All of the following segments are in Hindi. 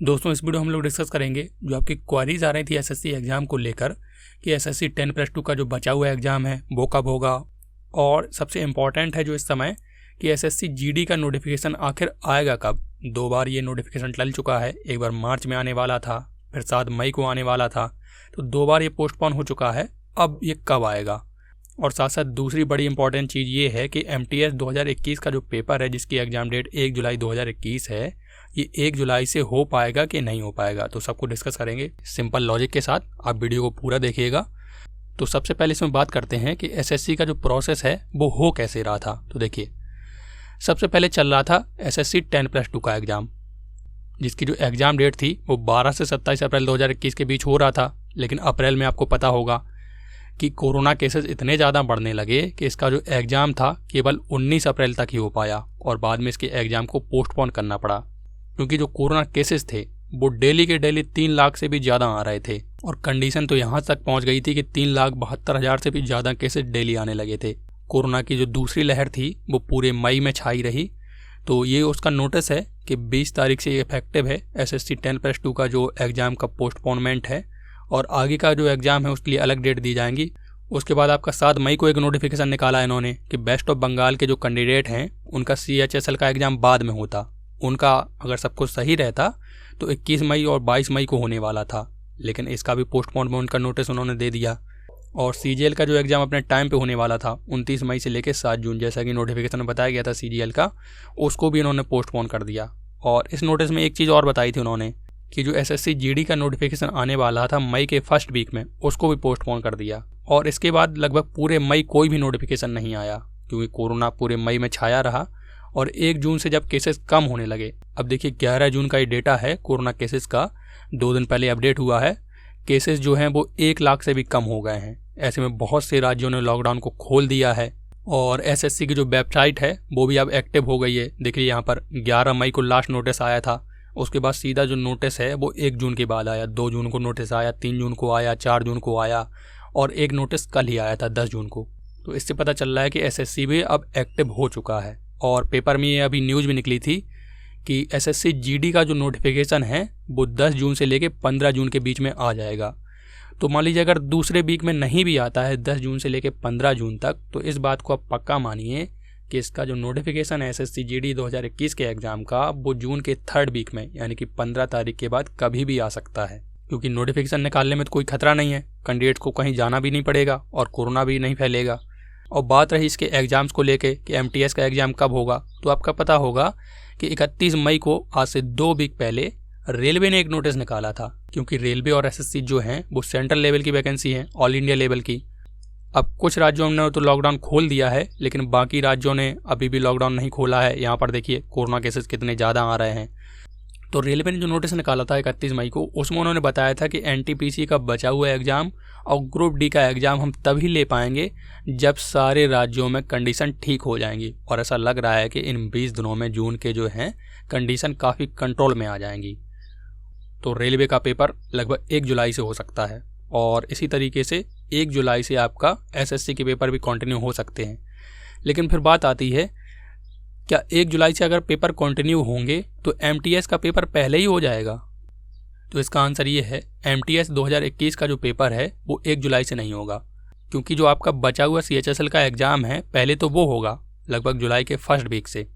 दोस्तों, इस वीडियो हम लोग डिस्कस करेंगे जो आपकी क्वारीज आ रही थी एसएससी एग्जाम को लेकर कि एसएससी 10+2 का जो बचा हुआ एग्जाम है वो कब होगा, और सबसे इम्पॉर्टेंट है जो इस समय कि एसएससी जीडी का नोटिफिकेशन आखिर आएगा कब। 2 बार ये नोटिफिकेशन टल चुका है, एक बार मार्च में आने वाला था, फिर 7 मई को आने वाला था, तो 2 बार ये पोस्टपोन हो चुका है। अब ये कब आएगा। और साथ साथ दूसरी बड़ी इंपॉर्टेंट चीज़ ये है कि एमटीएस 2021 का जो पेपर है जिसकी एग्जाम डेट 1 जुलाई 2021 है, ये 1 जुलाई से हो पाएगा कि नहीं हो पाएगा, तो सबको डिस्कस करेंगे सिंपल लॉजिक के साथ। आप वीडियो को पूरा देखिएगा। तो सबसे पहले इसमें बात करते हैं कि एसएससी का जो प्रोसेस है वो हो कैसे रहा था। तो देखिए, सबसे पहले चल रहा था एसएससी 10+2 का एग्ज़ाम, जिसकी जो एग्ज़ाम डेट थी वो 12 से 27 अप्रैल 2021 के बीच हो रहा था। लेकिन अप्रैल में आपको पता होगा कि कोरोना केसेस इतने ज़्यादा बढ़ने लगे कि इसका जो एग्ज़ाम था केवल 19 अप्रैल तक ही हो पाया, और बाद में इसके एग्ज़ाम को पोस्टपोन करना पड़ा, क्योंकि जो कोरोना केसेस थे वो डेली के डेली 3 लाख से भी ज़्यादा आ रहे थे। और कंडीशन तो यहाँ तक पहुँच गई थी कि 3,72,000 से भी ज़्यादा केसेस डेली आने लगे थे। कोरोना की जो दूसरी लहर थी वो पूरे मई में छाई रही। तो ये उसका नोटिस है कि 20 तारीख से इफेक्टिव है एसएससी 10+2 का जो एग्ज़ाम का पोस्टपोनमेंट है, और आगे का जो एग्ज़ाम है उसके लिए अलग डेट दी जाएंगी। उसके बाद आपका 7 मई को एक नोटिफिकेशन निकाला इन्होंने कि बेस्ट ऑफ बंगाल के जो कैंडिडेट हैं उनका CHSL का एग्ज़ाम बाद में होता। उनका अगर सब कुछ सही रहता तो 21 मई और 22 मई को होने वाला था, लेकिन इसका भी पोस्टपोनमेंट का नोटिस उन्होंने दे दिया। और CGL का जो एग्ज़ाम अपने टाइम पे होने वाला था 29 मई से लेकर 7 जून, जैसा कि नोटिफिकेशन में बताया गया था CGL का, उसको भी इन्होंने पोस्टपोन कर दिया। और इस नोटिस में एक चीज़ और बताई थी उन्होंने कि जो एसएससी जीडी का नोटिफिकेशन आने वाला था मई के फर्स्ट वीक में, उसको भी पोस्टपोन कर दिया। और इसके बाद लगभग पूरे मई कोई भी नोटिफिकेशन नहीं आया, क्योंकि कोरोना पूरे मई में छाया रहा। और 1 जून से जब केसेस कम होने लगे, अब देखिए 11 जून का ये डेटा है कोरोना केसेस का, 2 दिन पहले अपडेट हुआ है, केसेस जो हैं वो 1 लाख से भी कम हो गए हैं। ऐसे में बहुत से राज्यों ने लॉकडाउन को खोल दिया है, और एसएससी की जो वेबसाइट है वो भी अब एक्टिव हो गई है। देखिए यहाँ पर 11 मई को लास्ट नोटिस आया था, उसके बाद सीधा जो नोटिस है वो 1 जून के बाद आया, 2 जून को नोटिस आया, 3 जून को आया, 4 जून को आया, और एक नोटिस कल ही आया था 10 जून को। तो इससे पता चल रहा है कि एसएससी भी अब एक्टिव हो चुका है। और पेपर में ये अभी न्यूज़ भी निकली थी कि एसएससी जीडी का जो नोटिफिकेशन है वो 10 जून से लेकर 15 जून के बीच में आ जाएगा। तो मान लीजिए अगर दूसरे वीक में नहीं भी आता है 10 जून से लेकर 15 जून तक, तो इस बात को आप पक्का मानिए कि इसका जो नोटिफिकेशन है एसएससी जीडी 2021 के एग्ज़ाम का वो जून के 3rd वीक में, यानी कि 15 तारीख के बाद कभी भी आ सकता है। क्योंकि नोटिफिकेशन निकालने में तो कोई खतरा नहीं है, कैंडिडेट्स को कहीं जाना भी नहीं पड़ेगा और कोरोना भी नहीं फैलेगा। और बात रही इसके एग्ज़ाम्स को लेके कि एमटीएस का एग्ज़ाम कब होगा, तो आपका पता होगा कि 31 मई को, आज से 2 वीक पहले, रेलवे ने एक नोटिस निकाला था। क्योंकि रेलवे और एसएससी जो हैं वो सेंट्रल लेवल की वैकेंसी हैं, ऑल इंडिया लेवल की। अब कुछ राज्यों ने तो लॉकडाउन खोल दिया है, लेकिन बाकी राज्यों ने अभी भी लॉकडाउन नहीं खोला है। यहाँ पर देखिए कोरोना केसेस कितने ज़्यादा आ रहे हैं। तो रेलवे ने जो नोटिस निकाला था 31 मई को, उसमें उन्होंने बताया था कि एनटीपीसी का बचा हुआ एग्ज़ाम और ग्रुप डी का एग्ज़ाम हम तभी ले पाएंगे जब सारे राज्यों में कंडीशन ठीक हो जाएंगी। और ऐसा लग रहा है कि इन 20 दिनों में जून के जो हैं कंडीशन काफ़ी कंट्रोल में आ जाएंगी। तो रेलवे का पेपर लगभग 1 जुलाई से हो सकता है, और इसी तरीके से 1 जुलाई से आपका एसएससी के पेपर भी कंटिन्यू हो सकते हैं। लेकिन फिर बात आती है, क्या 1 जुलाई से अगर पेपर कंटिन्यू होंगे तो एमटीएस का पेपर पहले ही हो जाएगा? तो इसका आंसर ये है, एमटीएस 2021 का जो पेपर है वो 1 जुलाई से नहीं होगा, क्योंकि जो आपका बचा हुआ CHSL का एग्ज़ाम है पहले तो वो होगा लगभग जुलाई के फर्स्ट वीक से।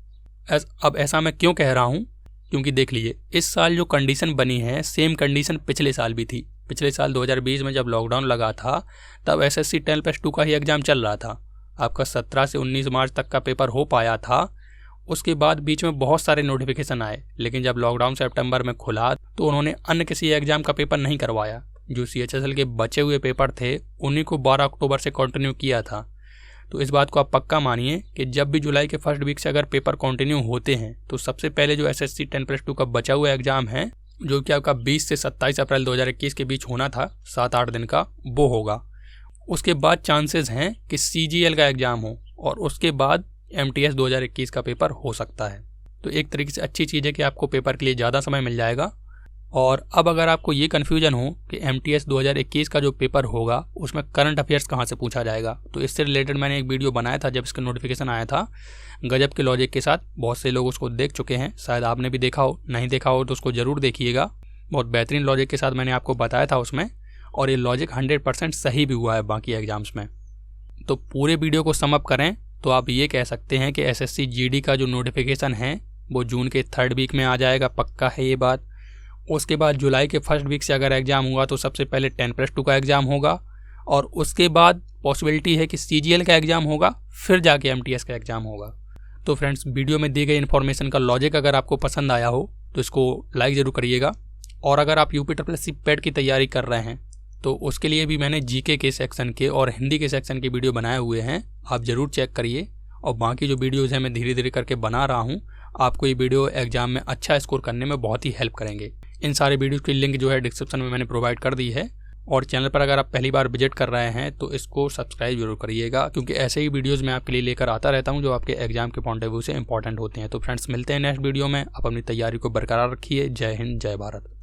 अब ऐसा मैं क्यों कह रहा हूँ, क्योंकि देख लीजिए इस साल जो कंडीशन बनी है सेम कंडीशन पिछले साल भी थी। पिछले साल 2020 में जब लॉकडाउन लगा था तब एसएससी 10+2 का ही एग्ज़ाम चल रहा था। आपका 17 से 19 मार्च तक का पेपर हो पाया था। उसके बाद बीच में बहुत सारे नोटिफिकेशन आए, लेकिन जब लॉकडाउन सितंबर में खुला तो उन्होंने अन्य किसी एग्ज़ाम का पेपर नहीं करवाया। जो CHSL के बचे हुए पेपर थे उन्हीं को 12 अक्टूबर से कंटिन्यू किया था। तो इस बात को आप पक्का मानिए कि जब भी जुलाई के फर्स्ट वीक से अगर पेपर कंटिन्यू होते हैं तो सबसे पहले जो एसएससी 10+2 का बचा हुआ एग्ज़ाम है, जो कि आपका 20 से 27 अप्रैल 2021 के बीच होना था, 7-8 दिन का, वो होगा। उसके बाद चांसेस हैं कि CGL का एग्ज़ाम हो, और उसके बाद MTS 2021 का पेपर हो सकता है। तो एक तरीके से अच्छी चीज़ है कि आपको पेपर के लिए ज़्यादा समय मिल जाएगा। और अब अगर आपको ये कन्फ्यूजन हो कि MTS 2021 का जो पेपर होगा उसमें करंट अफेयर्स कहाँ से पूछा जाएगा, तो इससे रिलेटेड मैंने एक वीडियो बनाया था जब इसका नोटिफिकेशन आया था। गजब के लॉजिक के साथ। बहुत से लोग उसको देख चुके हैं, शायद आपने भी देखा हो, नहीं देखा हो तो उसको ज़रूर देखिएगा। बहुत बेहतरीन लॉजिक के साथ मैंने आपको बताया था उसमें, और ये लॉजिक 100% सही भी हुआ है बाकी एग्जाम्स में। तो पूरे वीडियो को सम अप करें तो आप ये कह सकते हैं कि एसएससी जीडी का जो नोटिफिकेशन है वो जून के 3rd वीक में आ जाएगा, पक्का है ये बात। उसके बाद जुलाई के 1st वीक से अगर एग्ज़ाम हुआ तो सबसे पहले 10+2 का एग्ज़ाम होगा, और उसके बाद पॉसिबिलिटी है कि CGL का एग्ज़ाम होगा, फिर जाके MTS का एग्ज़ाम होगा। तो फ्रेंड्स, वीडियो में दी गई इन्फॉर्मेशन का लॉजिक अगर आपको पसंद आया हो तो इसको लाइक ज़रूर करिएगा। और अगर आप UPSSC पेट की तैयारी कर रहे हैं तो उसके लिए भी मैंने GK के सेक्शन के और हिंदी के सेक्शन के वीडियो बनाए हुए हैं, आप ज़रूर चेक करिए। और बाकी जो वीडियोज़ हैं मैं धीरे धीरे करके बना रहा हूँ, आपको ये वीडियो एग्जाम में अच्छा स्कोर करने में बहुत ही हेल्प करेंगे। इन सारे वीडियोज़ की लिंक जो है डिस्क्रिप्शन में मैंने प्रोवाइड कर दी है। और चैनल पर अगर आप पहली बार विजिट कर रहे हैं तो इसको सब्सक्राइब जरूर करिएगा, क्योंकि ऐसे ही वीडियोज़ मैं आपके लिए लेकर आता रहता हूँ जो आपके एग्जाम के पॉइंट ऑफ व्यू से इंपॉर्टेंट होते हैं। तो फ्रेंड्स, मिलते हैं नेक्स्ट वीडियो में। आप अपनी तैयारी को बरकरार रखिए। जय हिंद, जय भारत।